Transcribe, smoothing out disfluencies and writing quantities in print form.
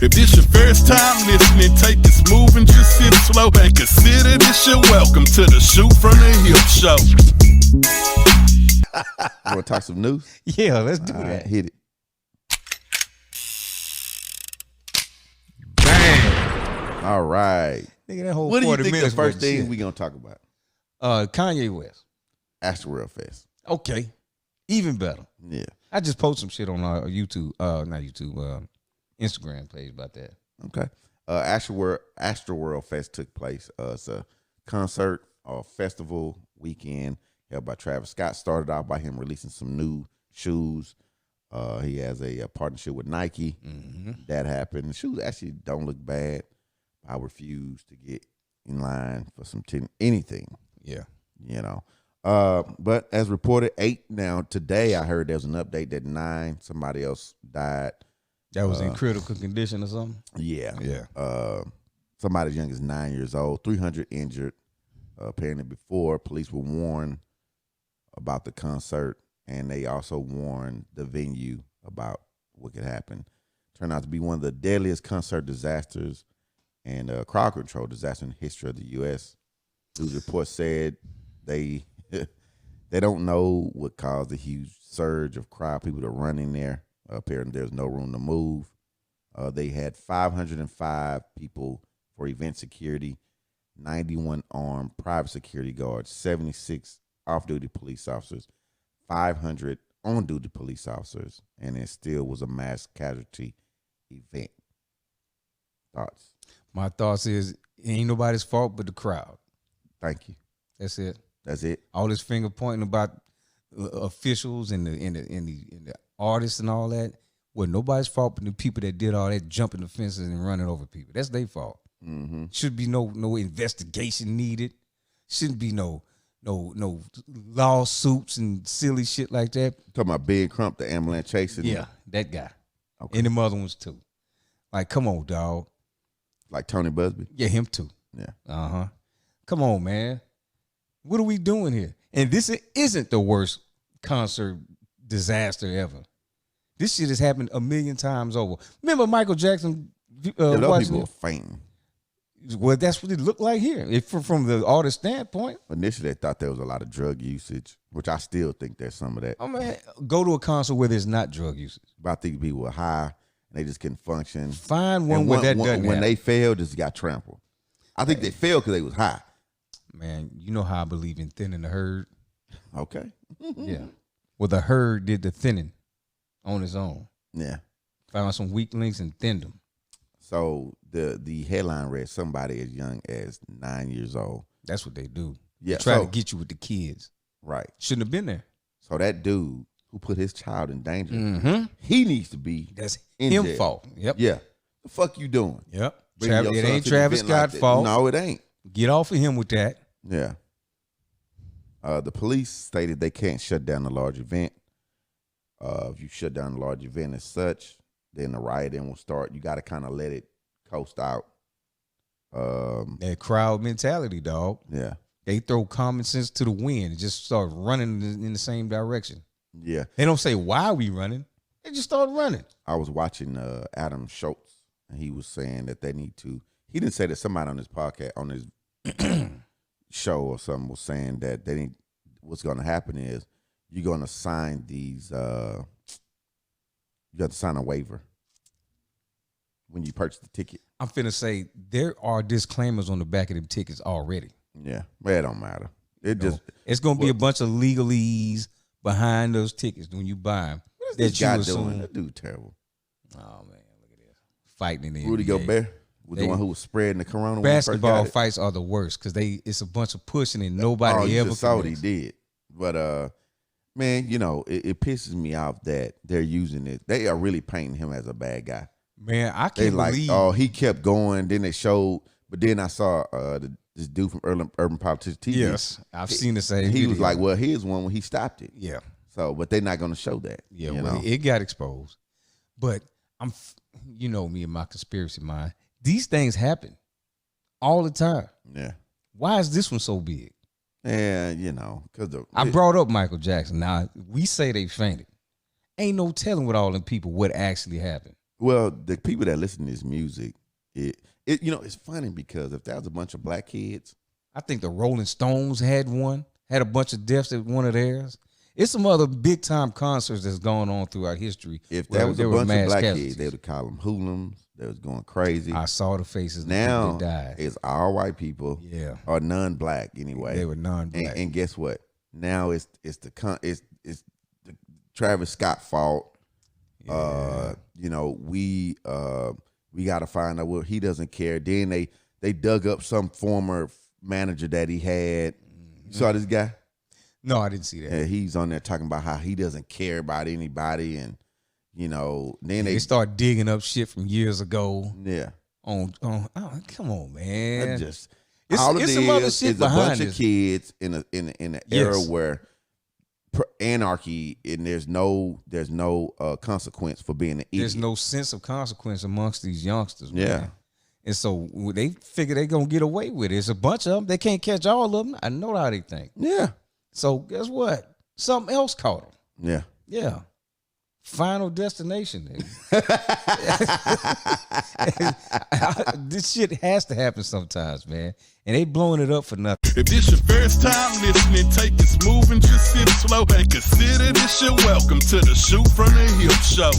If this your first time listening, take it smooth and just sit slow. And consider this your welcome to the Shoot from the Hip show. You want to talk some news? Yeah, let's do All that. right, hit it. Bang. All right. Nigga, that whole What do you 40 think the minutes first was thing shit. we gonna talk about? Kanye West. Astroworld Fest. Okay. Even better. Yeah. I just posted some shit on our YouTube, not YouTube, Instagram page about that. Okay. Astroworld Fest took place. It's a concert or festival weekend held by Travis Scott. Started out by him releasing some new shoes. He has a partnership with Nike. Mm-hmm. That happened. The shoes actually don't look bad. I refuse to get in line for some anything. Yeah. You know. But as reported, 8 now. Today I heard there was an update that 9, somebody else died. That was in critical condition or something? Yeah. Yeah. Somebody as young as 9 years old, 300 injured. Apparently before, police were warned about the concert, and they also warned the venue about what could happen. Turned out to be one of the deadliest concert disasters and crowd control disaster in the history of the U.S. News reports said they don't know what caused the huge surge of crowd people to run in there. Apparently there's no room to move. They had 505 people for event security, 91 armed private security guards, 76 off-duty police officers, 500 on-duty police officers, and it still was a mass casualty event. Thoughts? My thoughts is it ain't nobody's fault but the crowd. Thank you. That's it. That's it. All this finger pointing about officials and the artists and all that. Well, nobody's fault but the people that did all that jumping the fences and running over people. That's their fault. Mm-hmm. Should be no investigation needed. Shouldn't be no lawsuits and silly shit like that. Talking about Ben Crump, the ambulance chasing. Yeah, that guy. Okay. And them other ones too. Like, come on, dog. Like Tony Busby. Yeah, him too. Yeah. Uh-huh. Come on, man. What are we doing here? And this isn't the worst concert disaster ever. This shit has happened a million times over. Remember Michael Jackson Those watching people it? were fainting. Well, that's what it looked like here. If from the artist standpoint. Initially, they thought there was a lot of drug usage, which I still think there's some of that. I mean, go to a concert where there's not drug usage. But I think people were high and they just couldn't function. Find one And where that doesn't when happen. they failed, just got trampled. I think they failed because they was high. Man, you know how I believe in thinning the herd. Okay. Yeah. Well, the herd did the thinning on its own. Yeah. Found some weak links and thinned them. So the headline read somebody as young as 9 years old. That's what they do. Yeah. They try so, to get you with the kids. right. Shouldn't have been there. So that dude who put his child in danger, Mm-hmm. he needs to be That's in him jail. fault. Yep. Yeah. The fuck you doing? Yep. Bringing your It son ain't to the Travis event like Scott's that. fault. No, it ain't. Get off of him with that. Yeah. The police stated they can't shut down a large event. If you shut down a large event as such, then the rioting will start. You got to kind of let it coast out. That crowd mentality, dog. Yeah. They throw common sense to the wind and just start running in the same direction. Yeah. They don't say why we running. They just start running. I was watching Adam Schultz, and he was saying that they need to. He didn't say that somebody on his podcast, on his show or something, was saying that they need. What's going to happen is you're going to sign these. You got to sign a waiver when you purchase the ticket. I'm finna say there are disclaimers on the back of them tickets already. Yeah, but it don't matter. It just It's gonna be a bunch of legalese behind those tickets when you buy them. what is this guy doing? That dude terrible. Oh man, look at this fighting in the Rudy NBA. Gobert was the one who was spreading the corona. Basketball when he first got it. fights are the worst because it's a bunch of pushing and nobody you ever just saw what he commits. did. But man, you know, it pisses me off that they're using it. They are really painting him as a bad guy. Man, I They can't like, believe. oh, he kept going. Then they showed, but then I saw this dude from Urban Politics TV. Yes, I've seen the same. He was video. like, well, here's one when he stopped it. yeah, So, but they're not going to show that. yeah. you Well, know? it got exposed, but you know me and my conspiracy mind. These things happen all the time. Yeah. Why is this one so big? Yeah, you know, because I brought up Michael Jackson. Now we say they fainted. Ain't no telling with all them people what actually happened. Well, the people that listen to this music, it's funny because if that was a bunch of black kids, I think the Rolling Stones had a bunch of deaths at one of theirs. It's some other big time concerts that's going on throughout history. If that was a bunch of black kids, they would call them hoodlums. They was going crazy. I saw the faces. Now they died. It's all white people. Yeah, or non-black anyway. They were non-black. And guess what? Now it's the Travis Scott fault. Yeah. We got to find out what he doesn't care. Then they dug up some former manager that he had. You saw this guy? No, I didn't see that. Yeah, he's on there talking about how he doesn't care about anybody, and then they start digging up shit from years ago. Yeah. Oh, come on, man. It's some other shit a behind bunch of kids in an era where anarchy and there's no consequence for being an idiot. There's no sense of consequence amongst these youngsters. Man. Yeah. And so they figure they're going to get away with it. It's a bunch of them. They can't catch all of them. I know how they think. Yeah. So guess what? Something else caught them. Yeah. Yeah. Final destination. This shit has to happen sometimes, man. And they blowing it up for nothing. If this your first time listening, take it smooth and just sit slow and consider this your welcome to the Shoot from the Hip Show.